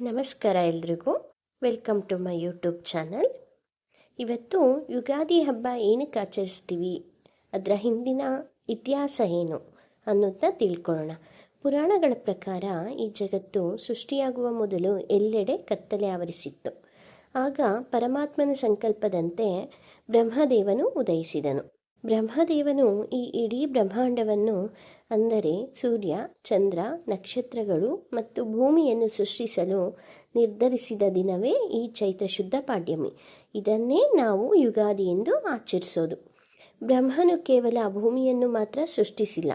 ನಮಸ್ಕಾರ ಎಲ್ರಿಗೂ. Welcome to my YouTube channel. ಇವತ್ತು ಯುಗಾದಿ ಹಬ್ಬ ಏನಕ್ಕೆ ಆಚರಿಸ್ತೀವಿ, ಅದರ ಹಿಂದಿನ ಇತಿಹಾಸ ಏನು ಅನ್ನೋದನ್ನ ತಿಳ್ಕೊಳ್ಳೋಣ. ಪುರಾಣಗಳ ಪ್ರಕಾರ ಈ ಜಗತ್ತು ಸೃಷ್ಟಿಯಾಗುವ ಮೊದಲು ಎಲ್ಲೆಡೆ ಕತ್ತಲೆ ಆವರಿಸಿತ್ತು. ಆಗ ಪರಮಾತ್ಮನ ಸಂಕಲ್ಪದಂತೆ ಬ್ರಹ್ಮದೇವನು ಉದಯಿಸಿದನು. ಬ್ರಹ್ಮದೇವನು ಈ ಇಡೀ ಬ್ರಹ್ಮಾಂಡವನ್ನು, ಅಂದರೆ ಸೂರ್ಯ, ಚಂದ್ರ, ನಕ್ಷತ್ರಗಳು ಮತ್ತು ಭೂಮಿಯನ್ನು ಸೃಷ್ಟಿಸಲು ನಿರ್ಧರಿಸಿದ ದಿನವೇ ಈ ಚೈತ್ರ ಶುದ್ಧ ಪಾಡ್ಯಮಿ. ಇದನ್ನೇ ನಾವು ಯುಗಾದಿ ಎಂದು ಆಚರಿಸೋದು. ಬ್ರಹ್ಮನು ಕೇವಲ ಭೂಮಿಯನ್ನು ಮಾತ್ರ ಸೃಷ್ಟಿಸಿಲ್ಲ,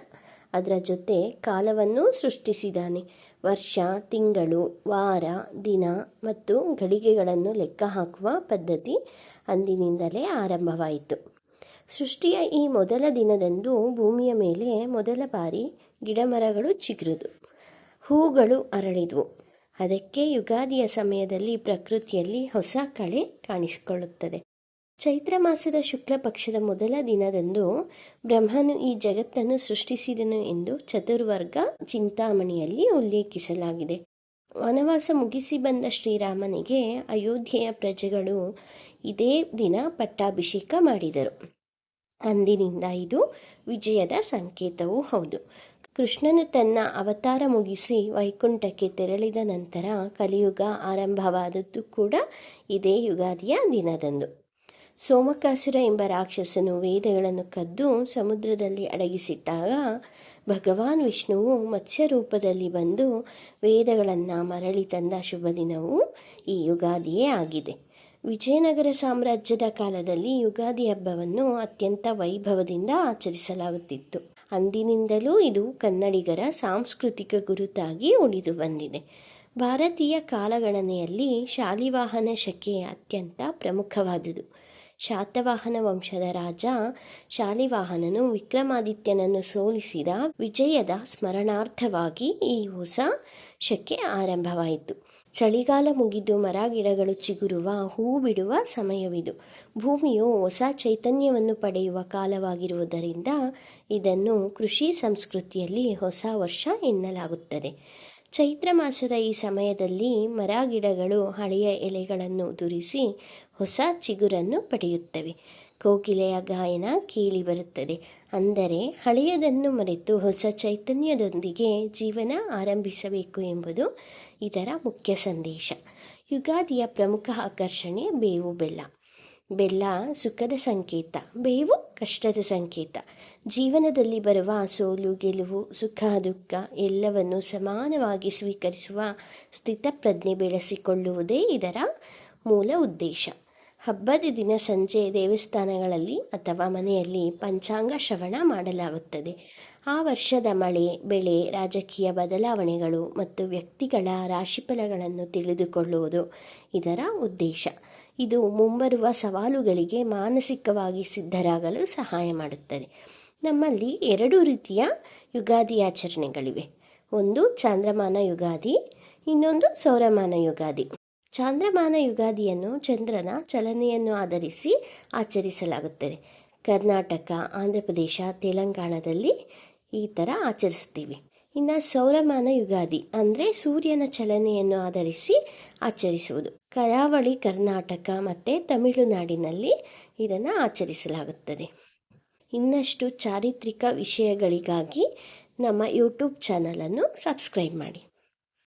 ಅದರ ಜೊತೆ ಕಾಲವನ್ನು ಸೃಷ್ಟಿಸಿದ್ದಾನೆ. ವರ್ಷ, ತಿಂಗಳು, ವಾರ, ದಿನ ಮತ್ತು ಘಳಿಗೆಗಳನ್ನು ಲೆಕ್ಕ ಹಾಕುವ ಪದ್ಧತಿ ಅಂದಿನಿಂದಲೇ ಆರಂಭವಾಯಿತು. ಸೃಷ್ಟಿಯ ಈ ಮೊದಲ ದಿನದಂದು ಭೂಮಿಯ ಮೇಲೆ ಮೊದಲ ಬಾರಿ ಗಿಡಮರಗಳು ಚಿಗುರಿದು, ಹೂಗಳು ಅರಳಿದವು. ಅದಕ್ಕೆ ಯುಗಾದಿಯ ಸಮಯದಲ್ಲಿ ಪ್ರಕೃತಿಯಲ್ಲಿ ಹೊಸ ಕಳೆ ಕಾಣಿಸಿಕೊಳ್ಳುತ್ತದೆ. ಚೈತ್ರ ಮಾಸದ ಶುಕ್ಲ ಪಕ್ಷದ ಮೊದಲ ದಿನದಂದು ಬ್ರಹ್ಮನು ಈ ಜಗತ್ತನ್ನು ಸೃಷ್ಟಿಸಿದನು ಎಂದು ಚತುರ್ವರ್ಗ ಚಿಂತಾಮಣಿಯಲ್ಲಿ ಉಲ್ಲೇಖಿಸಲಾಗಿದೆ. ವನವಾಸ ಮುಗಿಸಿ ಬಂದ ಶ್ರೀರಾಮನಿಗೆ ಅಯೋಧ್ಯೆಯ ಪ್ರಜೆಗಳು ಇದೇ ದಿನ ಪಟ್ಟಾಭಿಷೇಕ ಮಾಡಿದರು. ಅಂದಿನಿಂದ ಇದು ವಿಜಯದ ಸಂಕೇತವೂ ಹೌದು. ಕೃಷ್ಣನು ತನ್ನ ಅವತಾರ ಮುಗಿಸಿ ವೈಕುಂಠಕ್ಕೆ ತೆರಳಿದ ನಂತರ ಕಲಿಯುಗ ಆರಂಭವಾದದ್ದು ಕೂಡ ಇದೇ ಯುಗಾದಿಯ ದಿನದಂದು. ಸೋಮಕಾಸುರ ಎಂಬ ರಾಕ್ಷಸನು ವೇದಗಳನ್ನು ಕದ್ದು ಸಮುದ್ರದಲ್ಲಿ ಅಡಗಿಸಿಟ್ಟಾಗ ಭಗವಾನ್ ವಿಷ್ಣುವು ಮತ್ಸ್ಯ ರೂಪದಲ್ಲಿ ಬಂದು ವೇದಗಳನ್ನು ಮರಳಿ ತಂದ ಶುಭ ದಿನವೂ ಈ ಯುಗಾದಿಯೇ ಆಗಿದೆ. ವಿಜಯನಗರ ಸಾಮ್ರಾಜ್ಯದ ಕಾಲದಲ್ಲಿ ಯುಗಾದಿ ಹಬ್ಬವನ್ನು ಅತ್ಯಂತ ವೈಭವದಿಂದ ಆಚರಿಸಲಾಗುತ್ತಿತ್ತು. ಅಂದಿನಿಂದಲೂ ಇದು ಕನ್ನಡಿಗರ ಸಾಂಸ್ಕೃತಿಕ ಗುರುತಾಗಿ ಉಳಿದು ಬಂದಿದೆ. ಭಾರತೀಯ ಕಾಲಗಣನೆಯಲ್ಲಿ ಶಾಲಿವಾಹನ ಶಕೆ ಅತ್ಯಂತ ಪ್ರಮುಖವಾದುದು. ಶಾತವಾಹನ ವಂಶದ ರಾಜ ಶಾಲಿವಾಹನನು ವಿಕ್ರಮಾದಿತ್ಯನನ್ನು ಸೋಲಿಸಿದ ವಿಜಯದ ಸ್ಮರಣಾರ್ಥವಾಗಿ ಈ ಹೊಸ ಶಕೆ ಆರಂಭವಾಯಿತು. ಚಳಿಗಾಲ ಮುಗಿದು ಮರ ಗಿಡಗಳು ಚಿಗುರುವ, ಹೂ ಬಿಡುವ ಸಮಯವಿದು. ಭೂಮಿಯು ಹೊಸ ಚೈತನ್ಯವನ್ನು ಪಡೆಯುವ ಕಾಲವಾಗಿರುವುದರಿಂದ ಇದನ್ನು ಕೃಷಿ ಸಂಸ್ಕೃತಿಯಲ್ಲಿ ಹೊಸ ವರ್ಷ ಎನ್ನಲಾಗುತ್ತದೆ. ಚೈತ್ರ ಮಾಸದ ಈ ಸಮಯದಲ್ಲಿ ಮರ ಗಿಡಗಳು ಹಳೆಯ ಎಲೆಗಳನ್ನು ಉದುರಿಸಿ ಹೊಸ ಚಿಗುರನ್ನು ಪಡೆಯುತ್ತವೆ. ಕೋಗಿಲೆಯ ಗಾಯನ ಕೇಳಿ ಬರುತ್ತದೆ. ಅಂದರೆ ಹಳೆಯದನ್ನು ಮರೆತು ಹೊಸ ಚೈತನ್ಯದೊಂದಿಗೆ ಜೀವನ ಆರಂಭಿಸಬೇಕು ಎಂಬುದು ಇದರ ಮುಖ್ಯ ಸಂದೇಶ. ಯುಗಾದಿಯ ಪ್ರಮುಖ ಆಕರ್ಷಣೆ ಬೇವು ಬೆಲ್ಲ. ಬೆಲ್ಲ ಸುಖದ ಸಂಕೇತ, ಬೇವು ಕಷ್ಟದ ಸಂಕೇತ. ಜೀವನದಲ್ಲಿ ಬರುವ ಸೋಲು ಗೆಲುವು, ಸುಖ ದುಃಖ ಎಲ್ಲವನ್ನು ಸಮಾನವಾಗಿ ಸ್ವೀಕರಿಸುವ ಸ್ಥಿತಪ್ರಜ್ಞೆ ಬೆಳೆಸಿಕೊಳ್ಳುವುದೇ ಇದರ ಮೂಲ ಉದ್ದೇಶ. ಹಬ್ಬದ ದಿನ ಸಂಜೆ ದೇವಸ್ಥಾನಗಳಲ್ಲಿ ಅಥವಾ ಮನೆಯಲ್ಲಿ ಪಂಚಾಂಗ ಶ್ರವಣ ಮಾಡಲಾಗುತ್ತದೆ. ಆ ವರ್ಷದ ಮಳೆ, ಬೆಳೆ, ರಾಜಕೀಯ ಬದಲಾವಣೆಗಳು ಮತ್ತು ವ್ಯಕ್ತಿಗಳ ರಾಶಿಫಲಗಳನ್ನು ತಿಳಿದುಕೊಳ್ಳುವುದು ಇದರ ಉದ್ದೇಶ. ಇದು ಮುಂಬರುವ ಸವಾಲುಗಳಿಗೆ ಮಾನಸಿಕವಾಗಿ ಸಿದ್ಧರಾಗಲು ಸಹಾಯ ಮಾಡುತ್ತದೆ. ನಮ್ಮಲ್ಲಿ 2 ರೀತಿಯ ಯುಗಾದಿ ಆಚರಣೆಗಳಿವೆ. ಒಂದು ಚಾಂದ್ರಮಾನ ಯುಗಾದಿ, ಇನ್ನೊಂದು ಸೌರಮಾನ ಯುಗಾದಿ. ಚಾಂದ್ರಮಾನ ಯುಗಾದಿಯನ್ನು ಚಂದ್ರನ ಚಲನೆಯನ್ನು ಆಧರಿಸಿ ಆಚರಿಸಲಾಗುತ್ತದೆ. ಕರ್ನಾಟಕ, ಆಂಧ್ರ ಪ್ರದೇಶ, ತೆಲಂಗಾಣದಲ್ಲಿ ಈ ಥರ ಆಚರಿಸ್ತೀವಿ. ಇನ್ನು ಸೌರಮಾನ ಯುಗಾದಿ ಅಂದರೆ ಸೂರ್ಯನ ಚಲನೆಯನ್ನು ಆಧರಿಸಿ ಆಚರಿಸುವುದು. ಕರಾವಳಿ, ಕರ್ನಾಟಕ ಮತ್ತು ತಮಿಳುನಾಡಿನಲ್ಲಿ ಇದನ್ನು ಆಚರಿಸಲಾಗುತ್ತದೆ. ಇನ್ನಷ್ಟು ಚಾರಿತ್ರಿಕ ವಿಷಯಗಳಿಗಾಗಿ ನಮ್ಮ ಯೂಟ್ಯೂಬ್ ಚಾನಲನ್ನು ಸಬ್ಸ್ಕ್ರೈಬ್ ಮಾಡಿ.